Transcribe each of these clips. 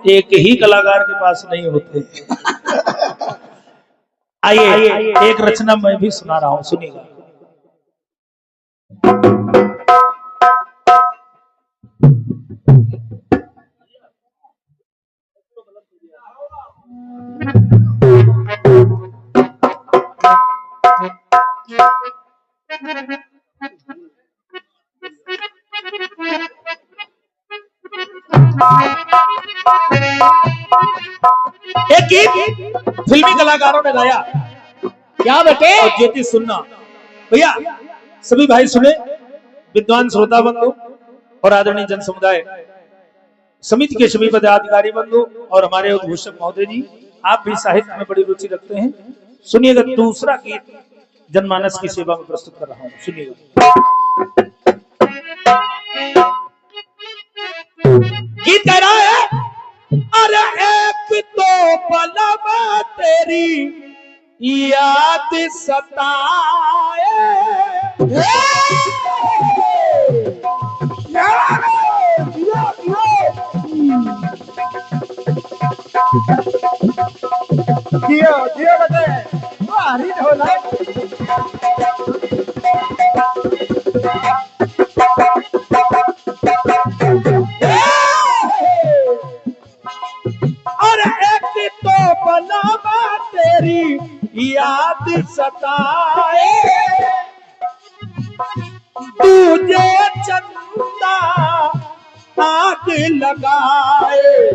एक ही कलाकार के पास नहीं होते। आइए एक रचना मैं भी सुना रहा हूं, सुनिएगा। एक गीत फिल्मी कलाकारों ने गाया, क्या बेटे? और ज्योति सुनना भैया, सभी भाई सुने, विद्वान श्रोता बंधु और आदरणीय जन समुदाय, समिति के सभी पदाधिकारी बंधु और हमारे उद्घोषक महोदय जी, आप भी साहित्य में बड़ी रुचि रखते हैं। सुनिएगा, दूसरा गीत जनमानस की सेवा में प्रस्तुत कर रहा हूं, सुनिएगा। गीत कह रहा है, अरे एक तो पलवा तेरी याद सताए, जियो बेटे, हरी ढोला। और एक तो पलवा तेरी याद सताए, तुझे चंदा आग लगाए,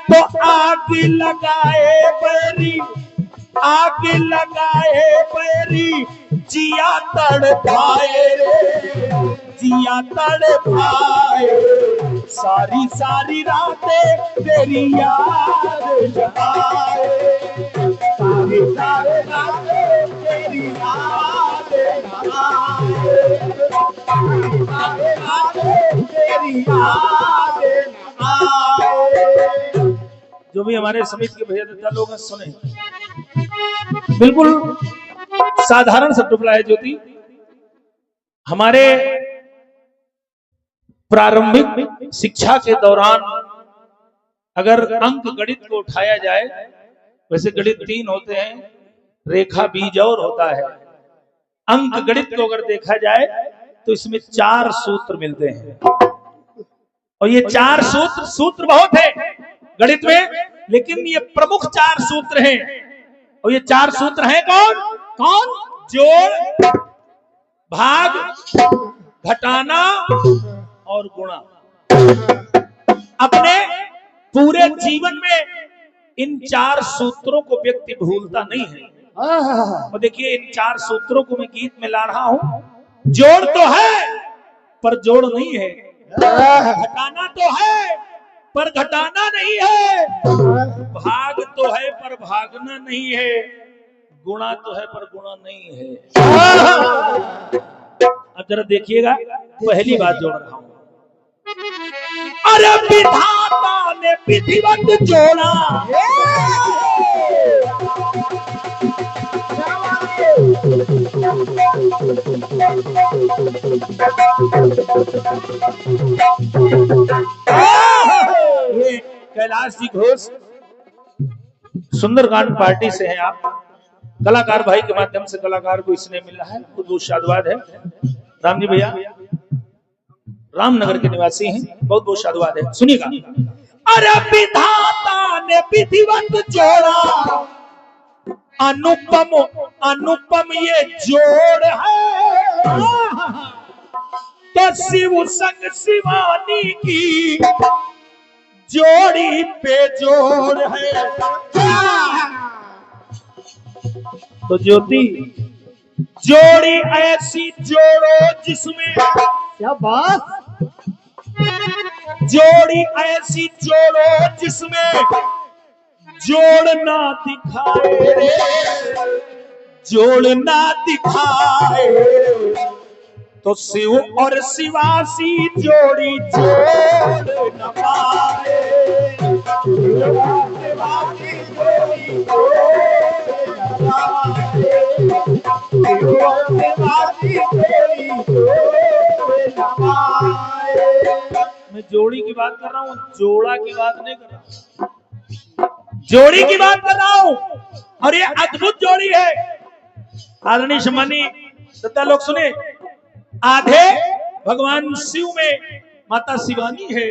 तो आग लगाए बैरी, आग लगाए बैरी, जिया तड़पाए रे, जिया तड़पाए, सारी सारी रातें तेरी याद जगाए, सारी सारी रातें तेरी याद जगाए, सारी सारी रातें तेरी याद जगाए। जो भी हमारे समिति के भैया दत्ता लोग हैं, सुने, बिल्कुल साधारण सा टुकड़ा है। ज्योति, हमारे प्रारंभिक शिक्षा के दौरान अगर अंक गणित को उठाया जाए, वैसे गणित 3 होते हैं, रेखा बीज और होता है। अंक गणित को अगर देखा जाए तो इसमें 4 सूत्र मिलते हैं, और ये 4 सूत्र बहुत है गणित में, लेकिन ये प्रमुख 4 सूत्र हैं, और ये 4 सूत्र हैं कौन कौन? जोड़, भाग, घटाना और गुणा। अपने पूरे जीवन में इन 4 सूत्रों को व्यक्ति भूलता नहीं है। और देखिए, इन 4 सूत्रों को मैं गीत में ला रहा हूं। जोड़ तो है पर जोड़ नहीं है, घटाना तो है पर घटाना नहीं है, भाग तो है पर भागना नहीं है, गुणा तो है पर गुणा नहीं है। अब जरा देखिएगा, पहली बात जोड़ रहा हूं। अरे विधाता ने विधिवत जोड़ा, ये कैलाश जी घोष सुंदरकांड पार्टी से हैं आप, कलाकार भाई के माध्यम से कलाकार को इसने मिला है, बहुत साधुवाद है। राम जी भैया रामनगर के निवासी हैं, बहुत बहुत साधुवाद है, सुनिएगा। अरे विधाता ने विधिवत जोड़ा, अनुपम अनुपम ये जोड़ है, तो शिव संग शिवानी की जोड़ी पे जोड़ है। तो ज्योति, जोड़ी ऐसी जोड़ो जिसमें, क्या बात, जोड़ी ऐसी जोड़ो जिसमें जोड़ ना दिखाए रे, जोड़ ना दिखाए, तो शिव और शिवासी जोड़ी जोड़ न पाए, शिवासी जोड़ी जोड़ न पाए, शिवासी जोड़ी जोड़ न पाए। मैं जोड़ी की बात कर रहा हूँ, जोड़ा की बात नहीं कर रहा, जोड़ी की बात कर रहा हूं। और ये अद्भुत जोड़ी है। आदरणीय सम्मानी श्रद्धा लोग सुने, आधे भगवान शिव में माता शिवानी है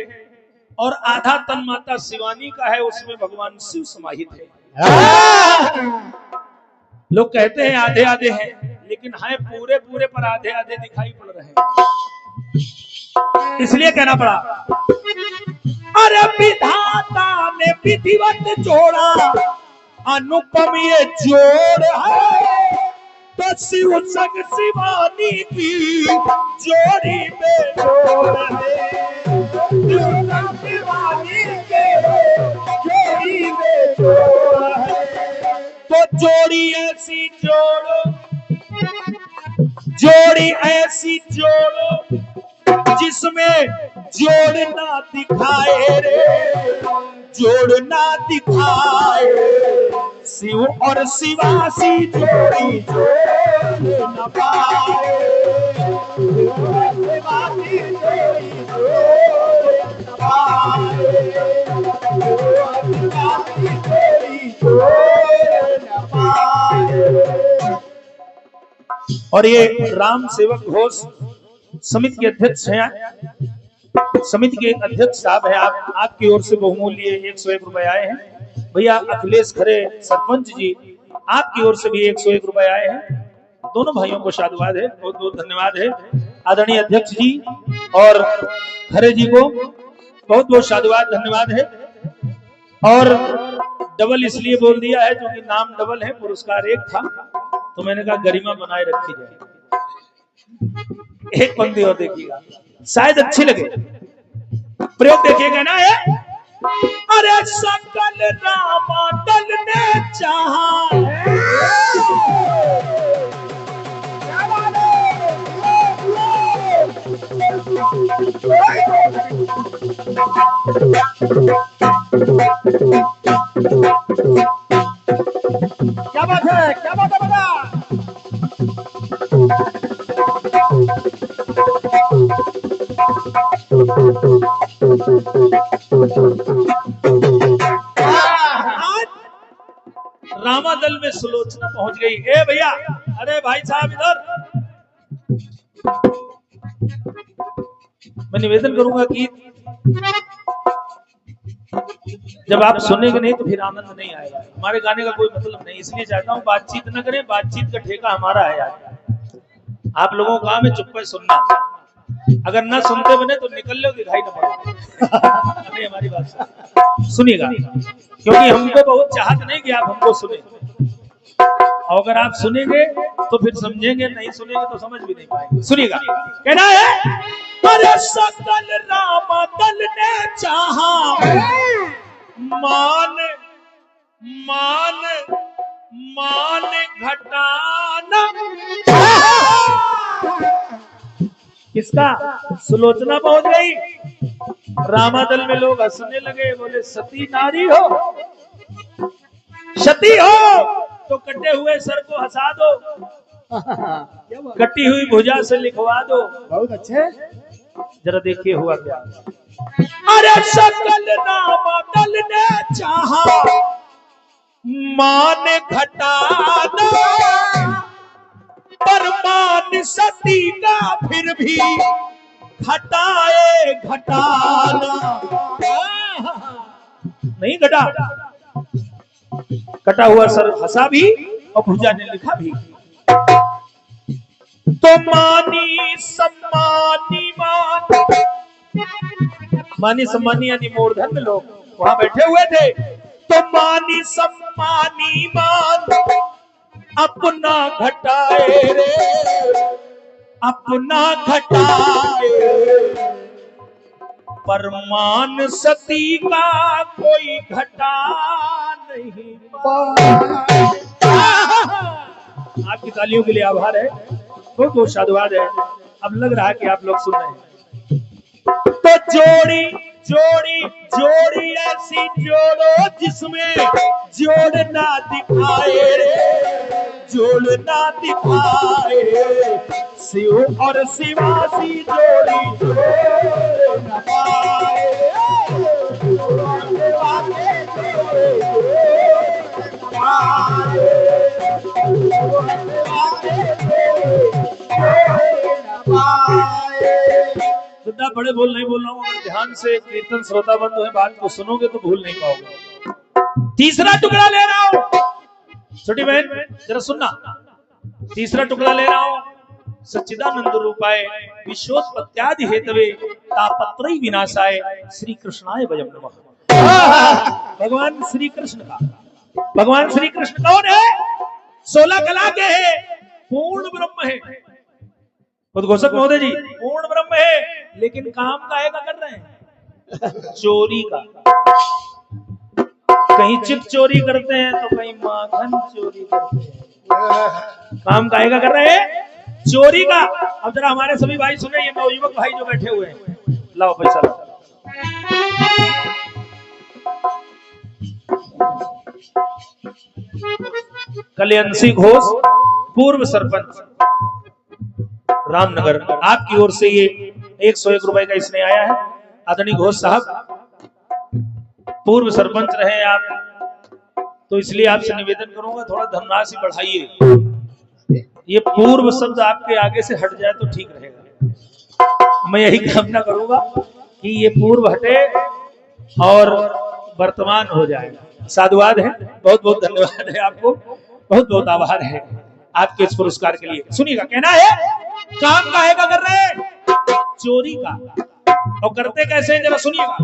और आधा तन माता शिवानी का है, उसमें भगवान शिव समाहित है। लोग कहते हैं आधे आधे हैं, लेकिन हैं पूरे पूरे पर आधे आधे दिखाई पड़ रहे हैं, इसलिए कहना पड़ा। अरे विधाता ने विधिवत जोड़ा, अनुपम ये जोड़ है, तो शिव संग शिवानी की जोड़ी में जोड़ है। शिव संग शिवानी के जोड़ी में जोड़ है, तो जोड़ी ऐसी जोड़ो, जोड़ी ऐसी जोड़ो जिसमें जोड़ ना दिखाए रे, जोड़ ना दिखाए। शिव और शिवासी जोड़ी जोड़ न पाए, शिवासी जोड़ी जोड़ न पाए, शिवासी जोड़ी जोड़ न पाए। और ये राम सेवक घोष समिति के अध्यक्ष हैं, समिति के अध्यक्ष साहब है। आपकी ओर से बहुमूल्य 101 रुपए आए हैं। भैया अखिलेश खरे सरपंच जी, आपकी ओर से भी 101 रुपए आए हैं। दोनों भाइयों को साधुवाद है, बहुत बहुत धन्यवाद है। आदरणीय अध्यक्ष जी और खरे जी को बहुत बहुत साधुवाद धन्यवाद है। और डबल इसलिए बोल दिया है क्योंकि नाम डबल है, पुरस्कार एक था, तो मैंने कहा गरिमा बनाए रखी जाए। एक पंक्ति और देखिएगा, शायद अच्छी लगे, प्रयोग देखिएगा ना। है अरे सकल रामादल ने चाहा, क्या बात है, क्या बात है बता। रामादल में सुलोचना पहुंच गई। ए भैया, अरे भाई साहब इधर। मैं निवेदन करूंगा कि जब आप सुनेंगे नहीं तो फिर आनंद नहीं आएगा। हमारे गाने का कोई मतलब नहीं, इसलिए चाहता हूं बातचीत न करें, बातचीत का ठेका हमारा है यार। आप लोगों का काम है चुप पे सुनना, अगर ना सुनते बने तो निकल लो, दिखाई ना पड़े। नहीं, हमारी बात सुनिएगा, क्योंकि हमको बहुत चाहत नहीं कि आप हमको सुने, और अगर आप सुनेंगे तो फिर समझेंगे, नहीं सुनेंगे तो समझ भी नहीं पाएंगे। सुनिएगा, कहना है अरे सकल रामादल ने चाहा, मान मान मान घटाना। किसका? सुलोचना पहुंच गई। रामादल में लोग हंसने लगे, बोले सती नारी हो, सती हो तो कटे हुए सर को हंसा दो, कटी हुई भुजा से लिखवा दो। बहुत अच्छे। जरा देखिए हुआ क्या। अरे सकल रामादल ने चाहा, मान घटाना, पर मान सती का फिर भी घटाए घटाना। नहीं घटा, कटा हुआ सर हंसा भी और भुजा ने लिखा भी। तो मानी सम्मानी मान, मानी सम्मानी यानी मूर्धन में लोग वहां बैठे हुए थे। तो मानी सम्मानी मान अपना घटाए रे, अपना घटाए, पर मान सती का कोई घटा नहीं। आपकी तालियों के लिए आभार है, बहुत बहुत साधुवाद है। अब लग रहा है कि आप लोग सुन रहे हैं। तो जोड़ी जोड़ी जोड़ी ऐसी जोड़ो जिसमें जोड़ ना दिखाए रे, जोड़ ना दिखाए। शिव और शिवासी जोड़ी जोड़ न पाए। दादा बड़े बोल नहीं बोल रहा हूँ, अगर ध्यान से कीर्तन श्रोता बंधु है बात को सुनोगे तो भूल नहीं पाओगे। तीसरा टुकड़ा ले रहा हूं, छोटी बहन जरा सुनना, तीसरा टुकड़ा ले रहा हूं। सच्चिदानंद रूपाय विश्वोत्पत्त्यादि हेतवे तापत्रय विनाशाय श्री कृष्णाय वयम नमः। भगवान श्री कृष्ण का, भगवान श्री कृष्ण कौन है? 16 कला के है, पूर्ण ब्रह्म है। उद्घोषक महोदय जी पूर्ण ब्रह्म है, लेकिन काम काहे का कर रहे हैं? चोरी का। कहीं चित चोरी करते हैं तो कहीं माखन चोरी करते हैं। काम काहे का कर रहे हैं? चोरी का। अब जरा हमारे सभी भाई सुने, ये नवयुवक भाई जो बैठे हुए हैं, लाओ पैसा लाओ। कल्याणसी घोष पूर्व सरपंच रामनगर, आपकी ओर से ये 101 रुपए का इसने आया है। आदरणीय घोष साहब पूर्व सरपंच रहे आप, तो इसलिए आपसे निवेदन करूंगा थोड़ा धनराशि बढ़ाइए। ये पूर्व शब्द आपके आगे से हट जाए तो ठीक रहेगा। मैं यही कामना करूंगा कि ये पूर्व हटे और वर्तमान हो जाएगा। साधुवाद है, बहुत बहुत धन्यवाद है आपको, बहुत बहुत आभार है आपके इस पुरस्कार के लिए। सुनिएगा, कहना है काम काहे का कर रहे हैं? चोरी का। और करते कैसे हैं जरा सुनिएगा।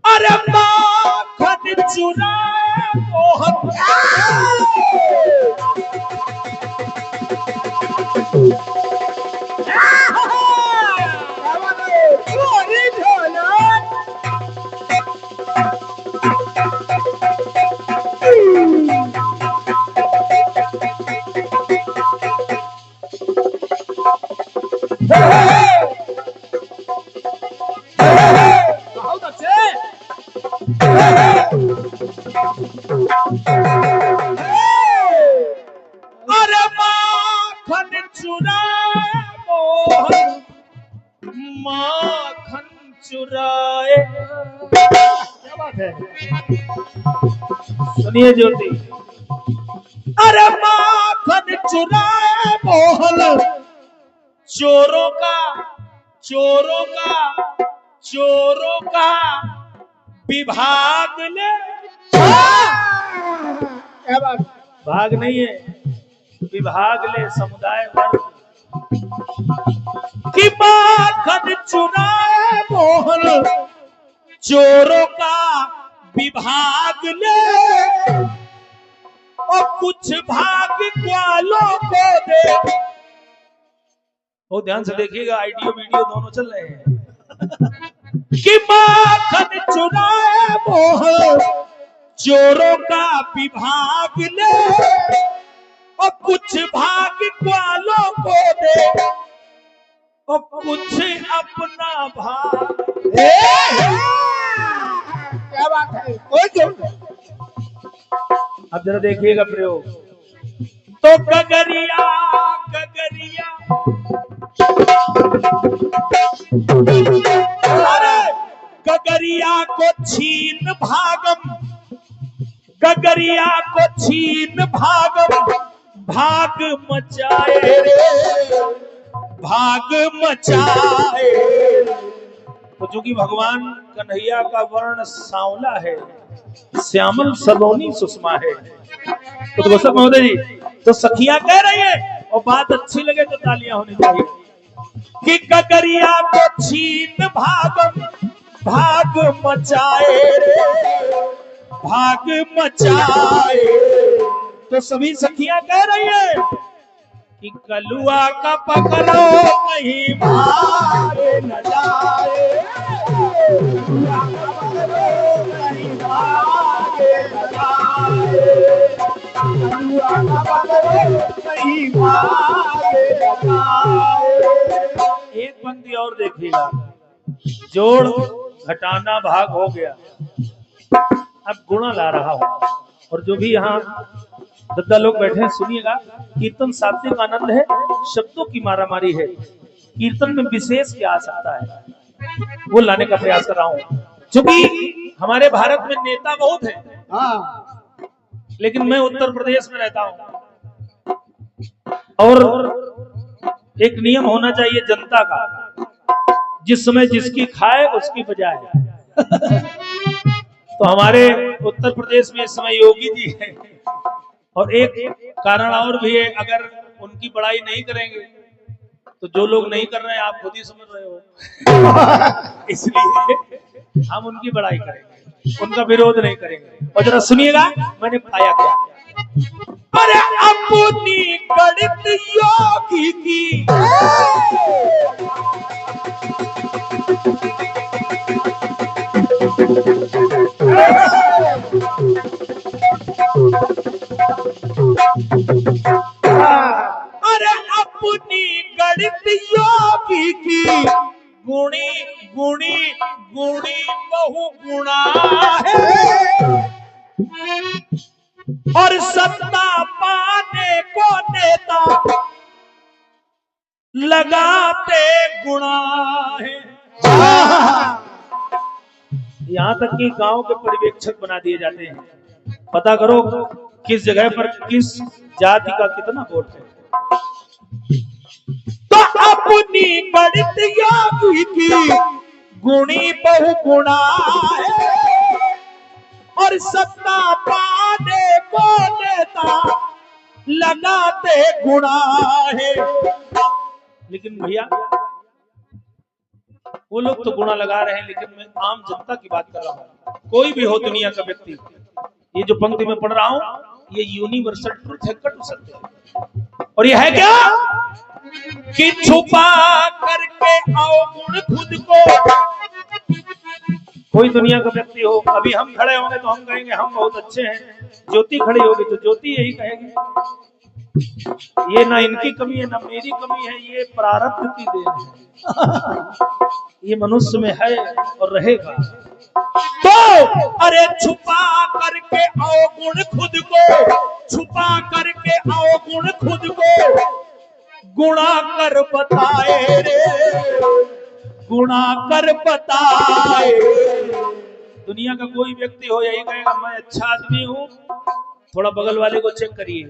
अरे माखन चुराए मोहन, चोरी ढोला बहुत अच्छे। अरे माखन चुराए मोहन, माखन चुराए। क्या बात है? सुनिए ज्योति। अरे माखन चुराए मोहन, चोरों का, चोरों का, चोरों का विभाग ले। क्या बात? भाग नहीं है, विभाग ले समुदाय वर्ग की। माखन चुराए मोहन, चोरों का विभाग ले, और कुछ भाग ग्वालों को दे। बहुत ध्यान से देखिएगा, आइडियो वीडियो दोनों चल रहे हैं। कि माखन चुराए मोहन, चोरों का विभाग ले, और कुछ भाग ग्वालों को दे, और कुछ अपना भाग। क्या बात है? कोई क्यों? अब जरा देखिएगा प्रयोग। तो गगरिया, गगरिया, अरे गगरिया को छीन भागम, गगरिया को छीन भागम, भाग मचाए रे, भाग मचाए। तो चूंकि भगवान कन्हैया का वर्ण सांवला है, श्यामल सलोनी सुषमा है, तो गोसक महोदय जी, तो सखिया कह रही है और बात अच्छी लगे तो तालियां होनी चाहिए कि गगरिया को छीन भागम, भाग मचाए रे, भाग मचाए। तो सभी सखियां कह रही है कि कलुआ का पकड़ो कहीं भाग न जाए, कलुआ का पकड़ो कहीं भाग न जाए, कलुआ का पकड़ो कहीं भाग न जाए। एक पंक्ति और देखिएगा, जोड़ घटाना भाग हो गया, अब गुणा ला रहा हूं। और जो भी यहाँ दद्दा लोग बैठे हैं सुनिएगा, कीर्तन सात्विक आनंद है, शब्दों की मारामारी है। कीर्तन में विशेष क्या आ सकता है वो लाने का प्रयास कर रहा हूं। क्योंकि हमारे भारत में नेता बहुत है, हाँ लेकिन मैं उत्तर प्रदेश में रहता हूं और एक नियम होना चाहिए जनता का, जिस समय जिसकी खाए उसकी बजाय। तो हमारे उत्तर प्रदेश में इस समय योगी जी है, और एक कारण और भी है, अगर उनकी बड़ाई नहीं करेंगे तो जो लोग नहीं कर रहे हैं आप खुद ही समझ रहे हो। इसलिए हम उनकी बड़ाई करेंगे, उनका विरोध नहीं करेंगे। और जरा सुनिएगा मैंने पाया क्या। अरे अपनी गणित योगी की अरे अपनी गणित योगी की गुणी गुणी गुणी बहु गुणा है, और सत्ता पाने को नेता लगाते गुणा है। यहाँ तक कि गांव के पर्यवेक्षक बना दिए जाते हैं, पता करो किस जगह पर किस जाति का कितना वोट है। तो अपनी गणित योगी की गुणी बहु गुणा है, और सत्ता पाने को नेता लगाते गुणा है। लेकिन भैया वो लोग तो गुणा लगा रहे हैं, लेकिन मैं आम जनता की बात कर रहा हूं। कोई भी हो दुनिया का व्यक्ति, ये जो पंक्ति में पढ़ रहा हूं ये यूनिवर्सल ट्रुथ है, कट सकते। और ये है क्या कि छुपा करके आओ गुण खुद को। कोई दुनिया का व्यक्ति हो, अभी हम खड़े होंगे तो हम कहेंगे हम बहुत अच्छे हैं, ज्योति खड़ी होगी तो ज्योति यही कहेगी ये ना इनकी कमी है ना मेरी कमी है, ये प्रारब्ध की देन है। ये मनुष्य में है और रहेगा। तो अरे छुपा करके आओ गुण खुद को, छुपा करके आओ गुण खुद को, गुणा कर बताए रे, गुणा कर बताए। दुनिया का कोई व्यक्ति हो यही कहेगा मैं अच्छा आदमी हूं, थोड़ा बगल वाले को चेक करिए।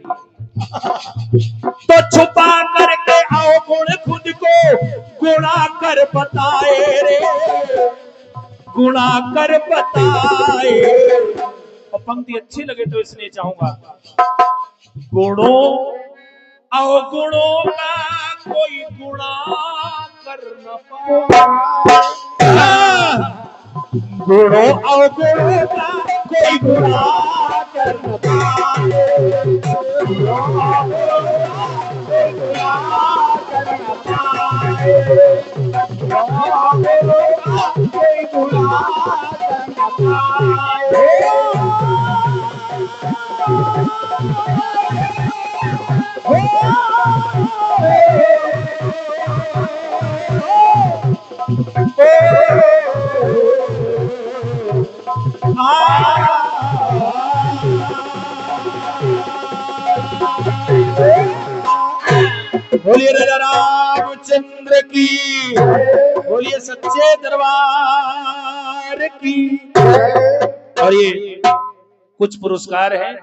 तो छुपा करके आओ गुण खुद को, गुणा कर बताए रे, गुणा कर बताए। और पंक्ति अच्छी लगे तो इसलिए चाहूंगा, गुणों अवगुणों का कोई गुणा कर न पाए, गुणों अवगुणों का कोई गुणा कर न पाए, कोई गुणा कर न पाए। बोलिए राजा रामचंद्र की, बोलिए सच्चे दरबार की। और ये कुछ पुरस्कार हैं